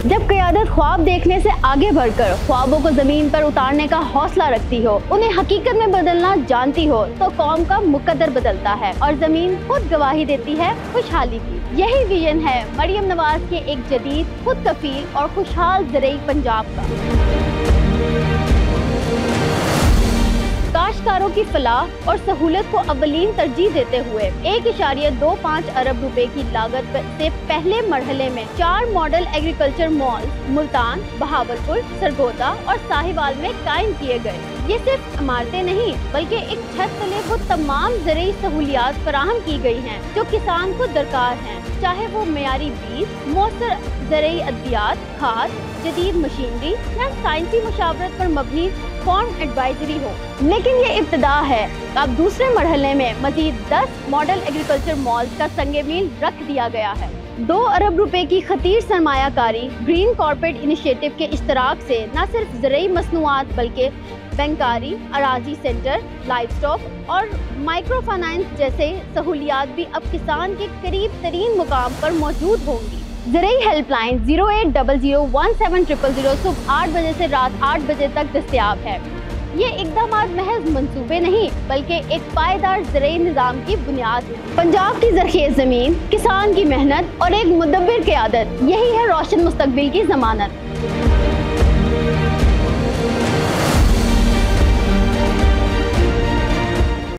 जब क़यादत ख्वाब देखने से आगे बढ़कर ख्वाबों को जमीन पर उतारने का हौसला रखती हो, उन्हें हकीकत में बदलना जानती हो, तो कौम का मुकद्दर बदलता है और जमीन खुद गवाही देती है खुशहाली की। यही विजन है मरियम नवाज के एक जदीद, खुद कफील और खुशहाल ज़रई पंजाब का। काश्तकारों की फलाह और सहूलत को अवलीन तरजीह देते हुए 1.25 अरब रुपए की लागत से पहले मरहले में 4 model agriculture mall Multan, Bahawalpur, Sargodha और साहिवाल में कायम किए गए। ये सिर्फ इमारतें नहीं बल्कि एक छत तले वो तमाम ज़रूरी सहूलियात फराहम की गई हैं जो किसान को दरकार हैं, चाहे वो मेयारी बीज, मौसर ज़रूरी अद्वियात, खाद, जदीद मशीनरी या साइंसी मुशावरत पर मबनी फार्म एडवाइजरी हो। लेकिन ये इब्तिदा है। अब दूसरे मरहले में मजीद 10 मॉडल एग्रीकल्चर मॉल्स का संग-ए-मील रख दिया गया है। 2 अरब रुपए की खतीर सरमायाकारी ग्रीन कॉर्पोरेट इनिशिएटिव के इश्तराक से न सिर्फ ज़रूरी मसनूआत बल्कि बैंकारी, अराजी सेंटर, लाइव स्टॉक और माइक्रो फाइनेंस जैसे सहूलियात भी अब किसान के करीब तरीन मुकाम पर मौजूद होंगी। ज़रूरी हेल्पलाइन 0800170000 सुबह 8 बजे से रात 8 बजे तक दस्तयाब है। ये इकदाम महज मंसूबे नहीं बल्कि एक पायदार ज़रूरी निज़ाम की बुनियाद है। पंजाब की ज़रख़ेज़ ज़मीन, किसान की मेहनत और एक मुदब्बिर क़यादत, यही है रोशन मुस्तक़बिल की ज़मानत।